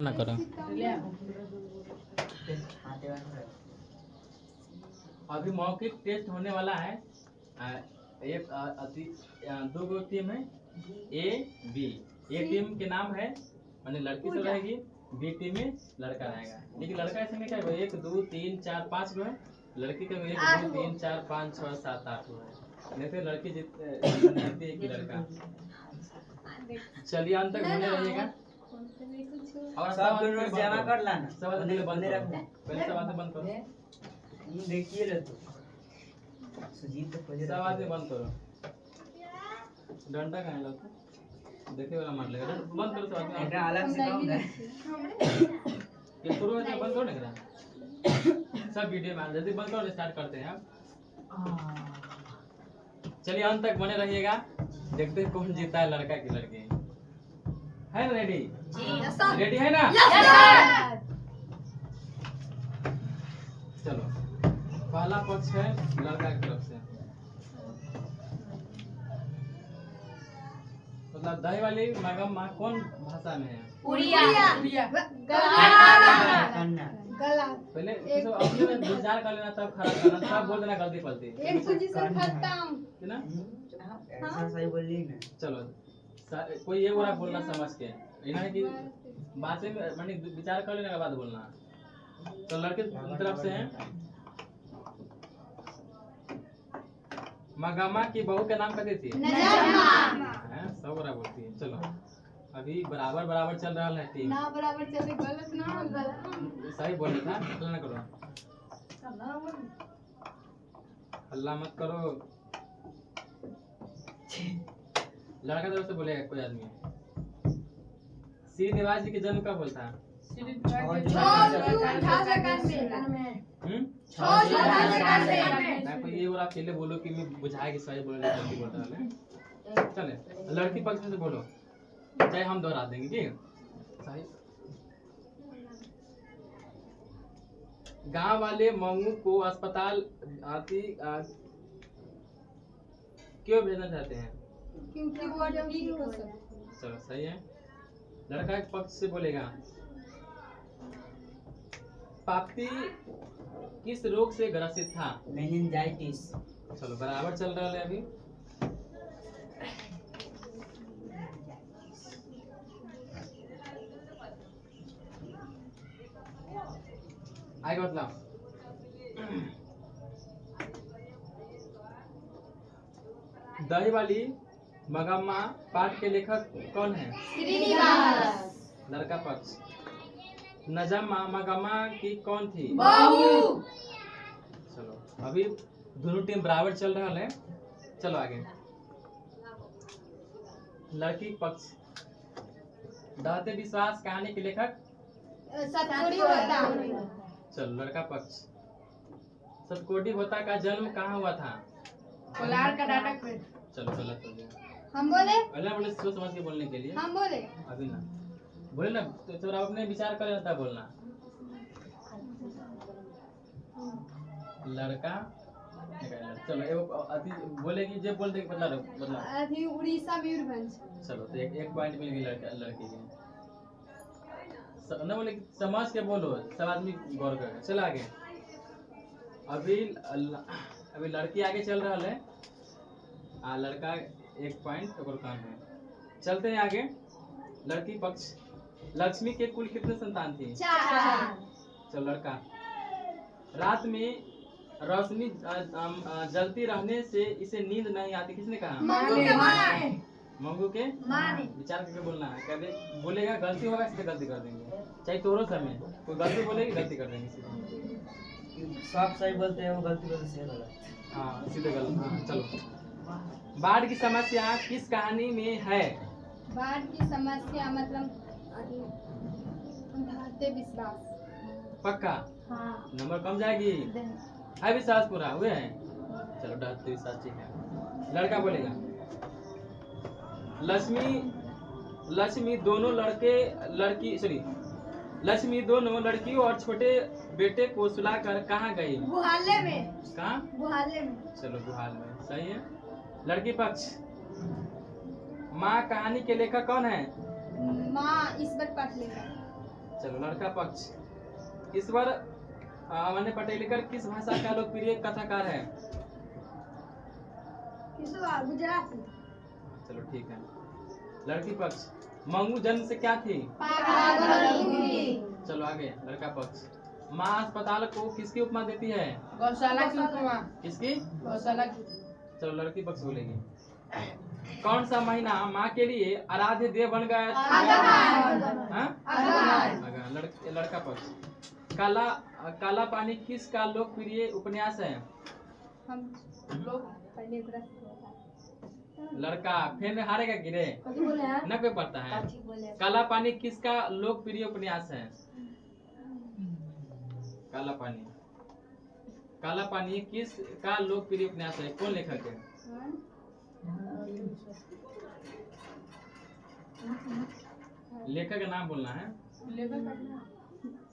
ना करो। अभी मौखिक टेस्ट होने वाला है। एक दो गो टीम है, ए बी। ए टीम के नाम है माने लड़की सब रहेगी, बी टीम में लड़का रहेगा। लेकिन लड़का ऐसे में क्या है, 1 2 3 4 5 गो है, लड़की का 1 2 3 4 5 6 7 8 गो है। नहीं तो लड़की जीतती है कि लड़का। चलिए अंत तक बने रहिएगा और सब जमा कर लाना। सब बंद रखना, पहले सब आदमी बंद करो। देखिए ले तो सुजीत तो पहले सब आदमी बंद करो। डंडा कहां लगता देखे वाला मार लेगा। बंद करो सब आदमी। एकरा अलग से कहूं ना ये शुरू हो जाए, बंद करो ना एकरा। सब वीडियो में जल्दी बंद करो, स्टार्ट करते हैं अब। चलिए अंत तक बने रहिएगा, देखते हैं कौन जीता है, लड़का की लड़की। है ना रेडी? रेडी है ना? चलो पहला पक्ष है लड़का की तरफ से। मतलब दही वाली मगम्मा कौन भाषा में है? उड़िया। पहले किसी अपने में विचार कर लेना, तब खड़ा करना, सब बोल देना गलती पलती। एक पोजीशन खत्म है ना? हां सही बोल रही है। चलो कोई ये बोला बोलना समझ के, इना है कि बातें माने विचार कर लेने के बाद बोलना। तो लड़के की तरफ से है मगम्मा की बहू का नाम क्या थी? नजम्मा। हैं सब बराबर बोलती है। चलो अभी बराबर बराबर चल रहा है टीम। ना बराबर चले, गलत ना गलत सही बोले था, हल्ला ना करो, हल्ला मत करो। लड़का तरफ से बोलेगा कोई आदमी। श्रीनिवास जी के जन्म कब हुआ था? कोई ये बोला अकेले बोलो कि मैं बुझाए कि सही बोल रहे जल्दी बोल रहा है। चले लड़की पक्ष से बोलो, चाहे हम दोहरा देंगे। ठीक है सही। गांव वाले मंगू को अस्पताल क्यों भेजना चाहते हैं? क्योंकि वो ठीक हो सकता। चलो सही है। लड़का के पक्ष से बोलेगा पापी किस रोग से ग्रसित था? मेनिंजाइटिस। चलो बराबर चल रहा है अभी। आगे मतलब दही वाली मगम्मा पाठ के लेखक कौन है? श्रीनिवास। लड़का पक्ष नजम्मा मगम्मा की कौन थी? बहू। चलो अभी दोनों टीम बराबर चल रहा है। चलो आगे। लड़की पक्ष दाते विश्वास कहानी के लेखक? सतकोड़ी होता। चलो लड़का पक्ष सतकोड़ी होता का जन्म कहाँ हुआ था? कोलार कर्नाटक में। चलो गलत हो गया। हम बोले पहले बोले सोच समझ के बोलने के लिए। हम बोले अभी ना बोले ना, तो अपने विचार कर लेता बोलना। लड़का चलो अति बोलेगी जब बोल दे बदला। अभी उड़ीसा मयूरभंज। चलो तो एक पॉइंट मिल गई लड़की के। ना बोले समझ के बोलो, सब आदमी गौर कर। चलो आगे। अभी लड़की आगे चल रहा है, लड़का एक पॉइंट और काम है। चलते हैं आगे। लड़की पक्ष लक्ष्मी के कुल कितने संतान थी? 4। चलो लड़का रात में रोशनी जलती रहने से इसे नींद नहीं आती, किसने कहा? मंगू के विचार करके बोलना है। कहते बोलेगा गलती होगा सीधे गलती कर देंगे, चाहे तोरो समय कोई गलती बोलेगी गलती कर देंगे सीधे। सब सही बोलते हैं, वो गलती बोलते से गलत। हाँ सीधे गलत। हाँ चलो बाढ़ की समस्या किस कहानी में है? बाढ़ की समस्या मतलब दाते विश्वास। पक्का? हाँ। नंबर कम जाएगी। है विश्वास पूरा हुए हैं? चलो दाते विश्वास ठीक है। लड़का बोलेगा लक्ष्मी दोनों लड़कियों और छोटे बेटे को सुलाकर कहाँ गई? गुहाले में। कहाँ? गुहाले में। चलो गुहाल में सही है। लड़की पक्ष माँ कहानी के लेखक कौन है? माँ ईश्वर पाटलेकर। चलो लड़का पक्ष। ईश्वर अमन पटेलकर किस भाषा का लोकप्रिय कथाकार है? गुजराती। चलो ठीक है। लड़की पक्ष। मंगू जन्म से क्या थी? चलो आगे। लड़का पक्ष। माँ अस्पताल को किसकी उपमा देती है? गौशाला की उपमा। किसकी? गौशाला की। चलो लड़की पक्ष बोलेगी। कौन सा महीना माँ के लिए आराध्य देव बन गया? हाँ? लड़का पक्ष। काला पानी किसका लोकप्रिय उपन्यास है? हम लोग लड़का फिर हारेगा गिरे न कोई पढ़ता है। काला पानी किसका लोकप्रिय उपन्यास है? काला पानी किसका लोकप्रिय उपन्यास है? कौन लेखक है? लेखक का नाम बोलना है।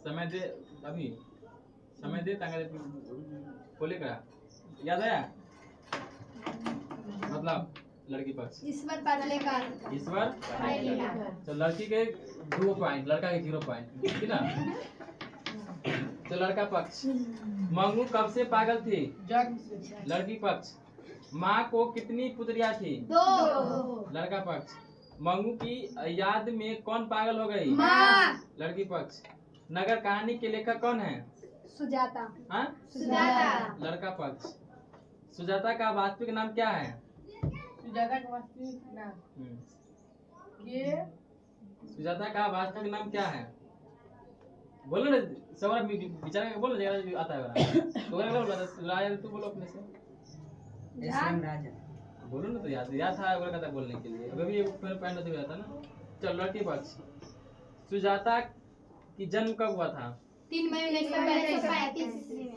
समय दे अभी, समय दे बोलेगा। याद आया? मतलब लड़की पक्ष। ईश्वर पाटलेकर। ईश्वर तो लड़की के 2 पॉइंट, लड़का के 0 पॉइंट, ठीक ना? तो लड़का पक्ष। मंगू कब से पागल थी? जग से। लड़की पक्ष। माँ को कितनी पुत्रियां थी? 2। लड़का पक्ष। मंगू की याद में कौन पागल हो गई? माँ। लड़की पक्ष। नगर कहानी के लेखक कौन है? सुजाता। हाँ? सुजाता। लड़का पक्ष। सुजाता का वास्तविक नाम क्या है? सुजाता का वास्तविक नाम ये। सुजाता का वास्तविक नाम क्या है? बोलो ना, सवाल विचार करके बोलो, जरा आता है तो राजा तू बोलो अपने से। बोलो ना, तो याद था बोला था बोलने के लिए। अभी फिर पॉइंट हो जाता ना। चलो लड़की पक्ष। सुजाता की जन्म कब हुआ था? 3 मई 1935 में।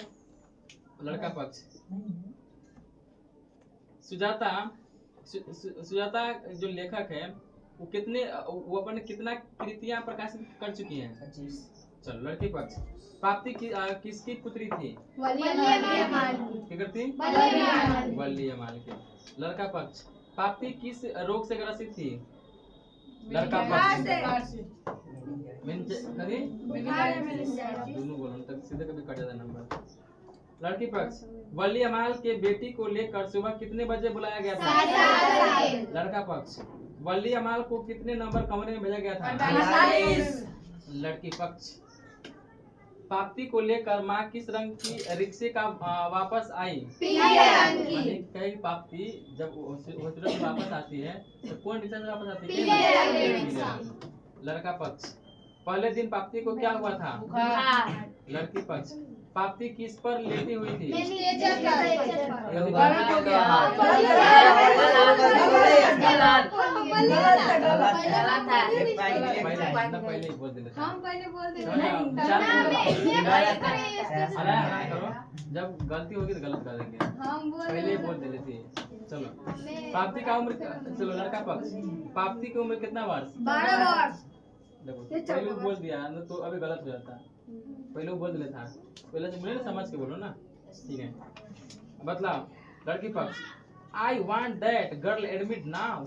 लड़का पक्ष। सुजाता जो लेखक है वो अपन कितना कृतियां प्रकाशित कर चुकी हैं? 25। चलो लड़की पक्ष। प्राप्ति किसकी पुत्री थी? क्या करती? वल्ली अमाल की। लड़का पक्ष। प्राप्ति किस रोग से ग्रसित थी? लड़का पक्ष। दोनों बोलो तक सीधे कभी कट जाता नंबर। लड़की पक्ष। वल्ली अमाल के बेटी को लेकर सुबह कितने बजे बुलाया गया था? लड़का पक्ष। वल्ली अमाल को कितने नंबर कमरे में भेजा गया था? लड़की पक्ष। प्राप्ति को लेकर माँ किस रंग की रिक्शे का वापस आई? कई प्राप्ति जब हॉस्पिटल से वापस आती है तो कौन रिक्शा से वापस आती है? लड़का पक्ष। पहले दिन प्राप्ति को क्या हुआ था? लड़की पक्ष। प्राप्ति किस पर लेटी हुई थी? पहले बोल दिले थे। हम पहले बोल दे। जब गलती होगी तो गलत कर देंगे। हम बोल पहले ही बोल देले थे। चलो प्राप्ति का उम्र। चलो लड़का पक्ष। प्राप्ति की उम्र कितना वर्ष? 12 वर्ष। देखो पहले बोल दिया न तो अभी गलत हो जाता। पहले बोल दिया था। पहले से बोले ना, समझ के बोलो ना, ठीक है? मतलब लड़की पक्ष। I want that girl admit now.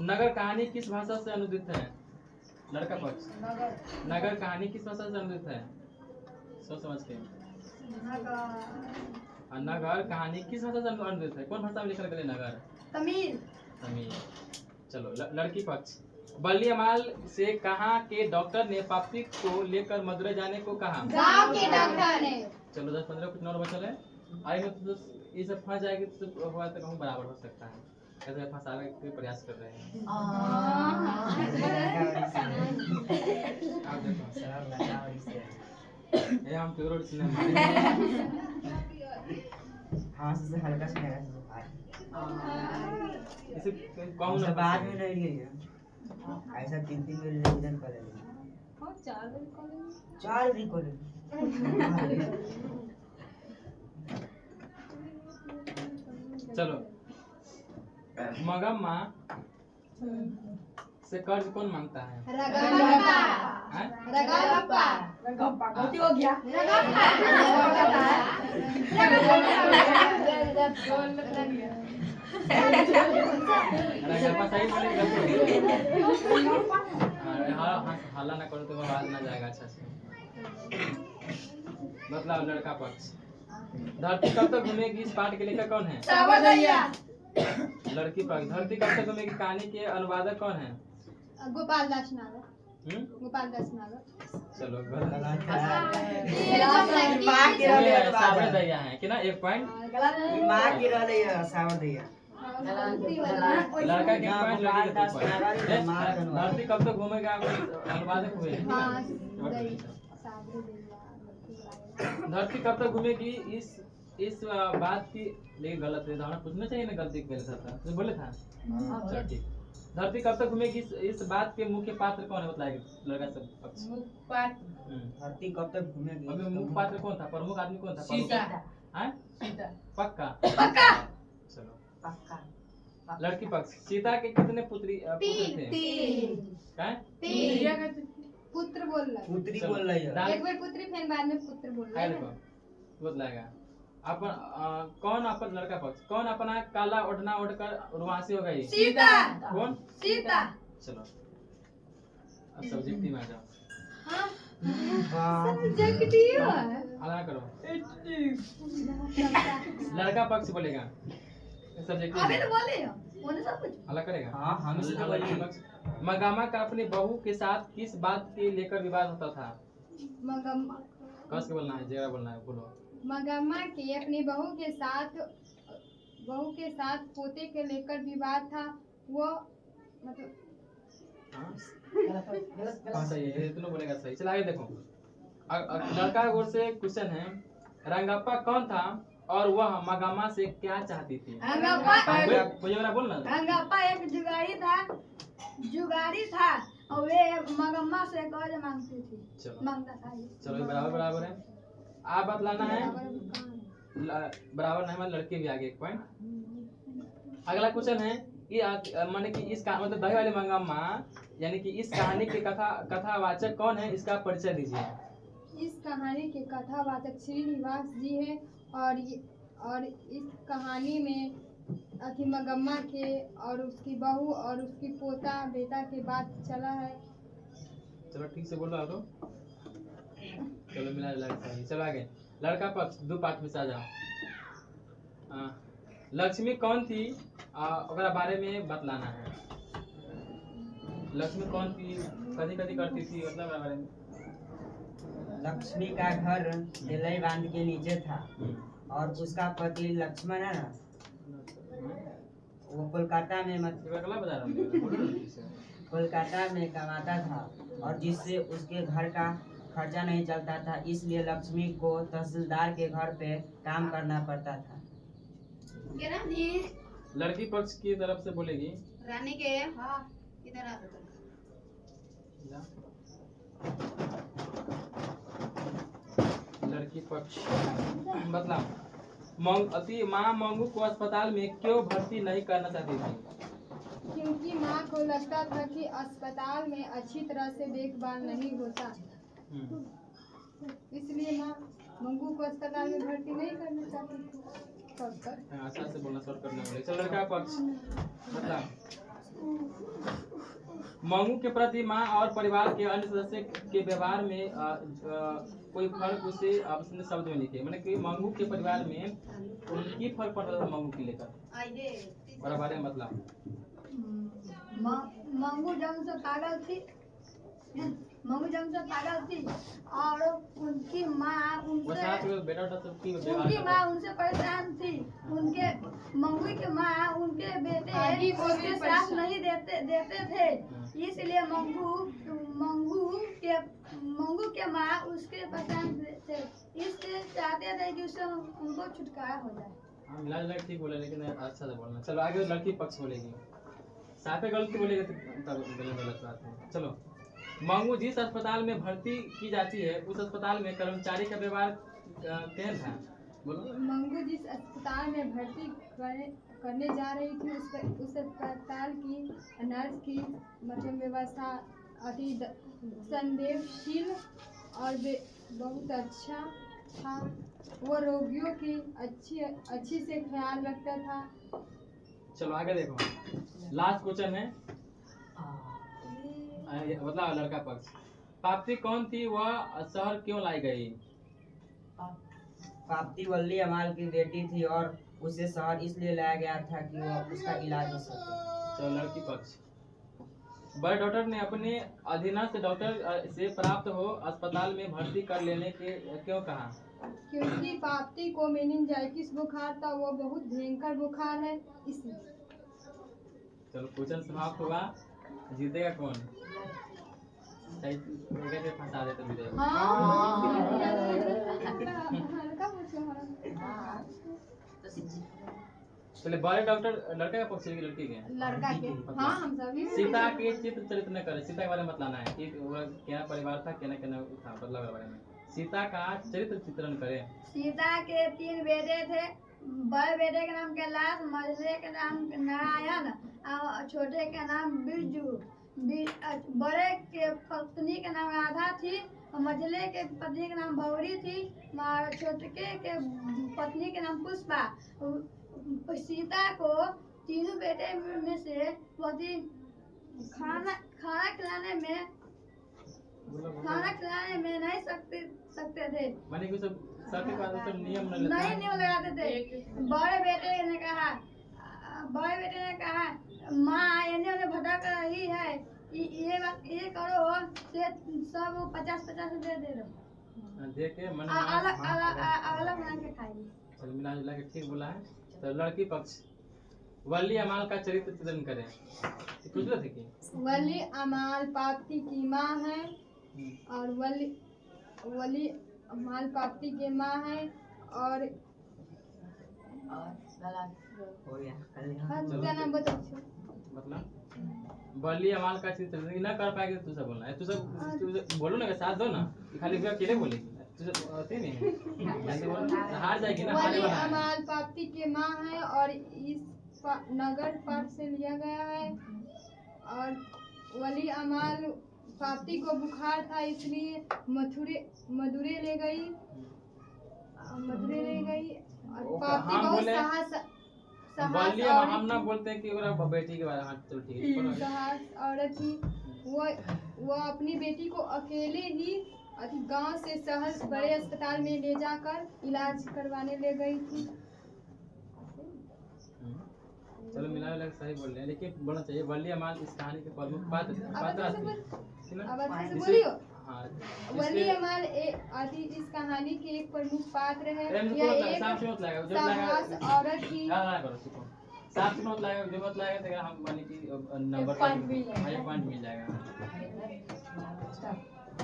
नगर कहानी किस भाषा से अनुदित है? लड़का पक्ष। नगर कहानी किस भाषा से अनुदित है? सोच समझ के। नगर कहानी किस भाषा से अनुदित है? कौन भाषा में लिखा गया नगर? तमिल। चलो लड़की पक्ष। वल्ली अमाल से कहा के डॉक्टर ने प्राप्ति को लेकर मदुरै जाने को कहा? गांव के डॉक्टर ने। चलो 10-15 कुछ और बचल है। आई में तो ये सब फंस जाएगी तो हुआ तो कहूँ बराबर हो सकता है। ऐसे फंसाने के प्रयास कर रहे हैं। आप देखो ये हम प्योर इसने हाँ से हल्का से इसे कौन से बाद में नहीं लिया ऐसा 3-3 बार रिवीजन कर लेंगे। हां 4 बार कॉलेज। 4 भी कर चलो मगम्मा से कर्ज कौन मांगता है? रगप्पा। हैं? रगप्पा गलती हो गया। रगप्पा सही बोले गलत। हल्ला ना करो तो आवाज ना जाएगा अच्छा से। मतलब लड़का पक्ष। धरती कब तक घूमेगी इस पाठ के लेखक कौन है? सावधाइया। लड़की पक्ष। धरती कब तक घूमेगी कहानी के अनुवादक कौन है? गोपाल दास नागर। गोपाल दास नागर। चलो गलत है। माँ की रहले है तो बात सावरे है। दैया है कि ना 1 पॉइंट। माँ की रहले है सावधाइया। लड़का के ना, पॉइंट गोपाल लड़की के दास पॉइंट। नागर ही है, माँ का अनुवाद। धरती कब तक घूमेगा अनुवादक हुए हैं, हाँ, ठीक है? दई, साबरे दैया, लड़की वाला। धरती कब तक घूमेगी इस बात की, लेकिन गलत है, हमें पूछना चाहिए ना गलती के लिए था तो बोले था। चलो ठीक। धरती कब तक घूमेगी इस बात के मुख्य पात्र कौन है बताएगा लड़का सब पक्ष। धरती कब तक घूमेगी? अभी मुख्य पात्र कौन था? प्रमुख आदमी कौन था? सीता। हैं? सीता। पक्का। चलो पक्का। लड़की पक्ष। सीता के कितने पुत्र थे? हैं? भैया का पुत्र बोल रहा है। पुत्री चलो, बोल रही है। दाल- एक बार पुत्री फिर बाद में पुत्र बोल रहा आए है। देखो बतलाएगा। कौन अपन लड़का पक्ष कौन अपना काला ओढ़ना ओढ़कर उर्वशी हो गई? सीता। कौन? सीता। चलो अब सब्जेक्टिव में आ जाओ। वाह। सब्जेक्टिव है। हल्ला करो। लड़का पक्ष बोलेगा सब्जेक्टिव अभी तो बोले हो बोले सब कुछ। हल्ला करेगा। हाँ, हम से तो लड़की बोलिए। पक्ष। मगामा का अपनी बहू के साथ किस बात के लेकर विवाद होता था? मगम्मा कस के बोलना है, जगह बोलना है, बोलो। मगम्मा के अपनी बहू के साथ पोते के लेकर विवाद था। वो मतलब हाँ? हाँ सही है, इतना बोलेगा सही। चला आगे देखो। लड़का की ओर से क्वेश्चन है, रंगप्पा कौन था और वह मगामा से क्या चाहती थी? मुझे वाला बोलना। रंगप्पा एक जुगाड़ी था और वे मगम्मा से कर्ज मांगती थी। चलो मांगता था ये। चलो ये बराबर बराबर है। आप बतलाना है बराबर नहीं, मतलब लड़के भी आगे 1 पॉइंट। अगला क्वेश्चन है कि माने कि इस मतलब दही वाली मंगम्मा यानी कि इस कहानी के कथावाचक कौन है, इसका परिचय दीजिए। इस कहानी के कथावाचक श्रीनिवास जी है और इस कहानी में मगम्मा के और उसकी बहू और उसकी पोता बेटा के बात चला है। चलो ठीक से बोलो तो। चलो मिला जुला के सही। चलो आगे। लड़का पक्ष 2 पार्ट में से आ जाओ। लक्ष्मी कौन थी ओकरा बारे में बतलाना है। लक्ष्मी कौन थी, कदी कदी करती थी, मतलब ओकरा बारे में। लक्ष्मी का घर तेलई बांध के नीचे था और उसका पति लक्ष्मण है ना, वो कोलकाता में अगला बता रहा हूँ। कोलकाता में कमाता था और जिससे उसके घर का खर्चा नहीं चलता था, इसलिए लक्ष्मी को तहसीलदार के घर पे काम करना पड़ता था। लड़की पक्ष की तरफ से बोलेगी। रानी के हाँ इधर आ लड़की पक्ष मतलब माँ मंगू को अस्पताल में क्यों भर्ती नहीं करना चाहती थी? क्योंकि माँ को लगता था कि अस्पताल में अच्छी तरह से देखभाल नहीं होता, इसलिए माँ मंगू को अस्पताल में भर्ती नहीं करना चाहती थी। आशा से बोलना शॉर्ट करने वाले। चलो लड़का पक्ष मतलब मंगू के प्रति माँ और परिवार के अन्य सदस्य के व्यवहार में कोई फर्क उसे अपने शब्द में लिखे। मैंने कि मंगू के परिवार में उनकी फर्क पड़ रहा था मंगू के लेकर और बारे में मतलब मंगू जब से पागल थी और उनकी माँ वो उनसे साथ में बेटा उठा सब की उनकी व्यवहार माँ उनसे परेशान थी। उनके मंगू की माँ उनके बेटे उसके साथ नहीं देते थे, इसलिए मंगू के माँ उसके परेशान थे, इसलिए चाहते थे कि उससे उनको छुटकारा हो जाए। हाँ मिला जुला के ठीक बोला, लेकिन अच्छा से बोलना। चलो आगे लड़की पक्ष बोलेगी। साथ में गलत बोलेगा तो तब गलत बात है। चलो मंगू जिस अस्पताल में भर्ती की जाती है उस अस्पताल में कर्मचारी का व्यवहार कैसा था? बोलो। मंगू जिस अस्पताल में भर्ती करने जा रही थी उस अस्पताल की नर्स की मतलब व्यवस्था अति संवेदनशील और बहुत अच्छा था। वो रोगियों की अच्छी से ख्याल रखता था। चलो आगे देखो। लास्ट क्वेश्चन है। मतलब लड़का पक्ष, प्राप्ति कौन थी, वह शहर क्यों लाई गई? प्राप्ति वल्ली अमाल की बेटी थी और उसे शहर इसलिए लाया गया था कि वह उसका इलाज हो सके। चलो लड़की पक्ष, बड़े डॉक्टर ने अपने अधीनस्थ डॉक्टर से प्राप्त हो अस्पताल में भर्ती कर लेने के क्यों कहा? क्योंकि प्राप्ति को मेनिंजाइटिस बुखार था, वो बहुत भयंकर बुखार है इसलिए। चलो क्वेश्चन समाप्त हुआ, जीतेगा कौन? सही कैसे फंसा देते विजय? हल्का पूछो। चले बड़े डॉक्टर लड़का का पक्ष की लड़की के? लड़का के। हाँ हम सभी। सीता के चित्र चरित्र न करे, सीता के बारे में बतलाना है कि वो क्या परिवार था, क्या था, बदलाव के बारे में। सीता का चरित्र चित्रण करे। सीता के 3 बेटे थे। बड़े बेटे के नाम कैलाश, मझले के नाम नारायण और छोटे के नाम बिरजू। बड़े के पत्नी के नाम राधा थी और मझले के पत्नी के नाम भौरी थी और छोटे के पत्नी के नाम पुष्पा। सीता को तीनों बेटे में से पति खाना खिलाने में नहीं सकते थे, माने कि सब सबके पास सब नियम नहीं लगाते थे। बड़े बेटे ने कहा माँ इन्हें भटक रही है, ये करो से सब 50-50 दे दो, दे के मन अलग बना के खाइए। चल मिला जुला के ठीक बोला है। तो लड़की पक्ष, वल्ली अमाल का चरित्र चित्रण करें। कुछ थे कि वली अमाल प्राप्ति की माँ है और वली अमाल प्राप्ति के माँ है और क्या नाम बताओ? मतलब वल्ली अमाल का चित्रण न कर पाएगी तो तू सब बोलना है, तू सब बोलो ना, साथ दो ना, खाली वे अकेले बोलेगी, तू सब आते नहीं हार जाएगी ना। वली अमाल प्राप्ति के माँ है और इस नगर पाठ से लिया गया है। और वली अमाल प्राप्ति को बुखार था इसलिए मदुरे ले गई और प्राप्ति बहुत वल्ली हम ना बोलते हैं कि वो बेटी के बारे में। चलो ठीक है, साहस औरत थी, वो अपनी बेटी को अकेले ही गांव से शहर बड़े अस्पताल में ले जाकर इलाज करवाने ले गई थी। चलो मिला मिला सही बोल रहे हैं, लेकिन बोलना चाहिए वल्ली अमाल इस कहानी के प्रमुख पात्र हाँ, वली अमाल इस कहानी के एक प्रमुख पात्र है। यह एक साहस औरत थी। साफ सुनोत लाएगा, जो मत लाएगा तो हम माने कि नंबर पॉइंट मिल जाएगा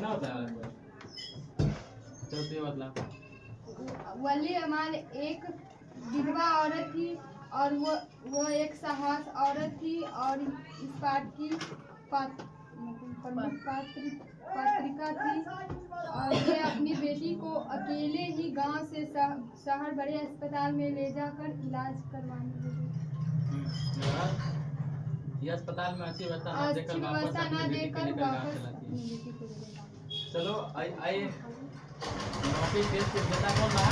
ना, होता है चौथी मतलब। वली अमाल एक विधवा औरत थी और वो एक साहस औरत थी और इस पाठ की प्रमुख पात्रिका थी और ये अपनी बेटी को अकेले ही गांव से शहर बड़े अस्पताल में ले जाकर इलाज करवाने लगी। ये अस्पताल में अच्छी व्यवस्था ना देकर वापस। चलो आइए नौकरी टेस्ट के विजेता कौन रहा?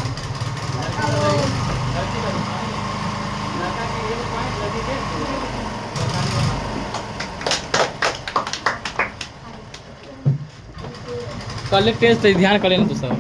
लड़की का लड़का के 1 पॉइंट, लड़की के कल टेस्ट ध्यान करें ना तो सब।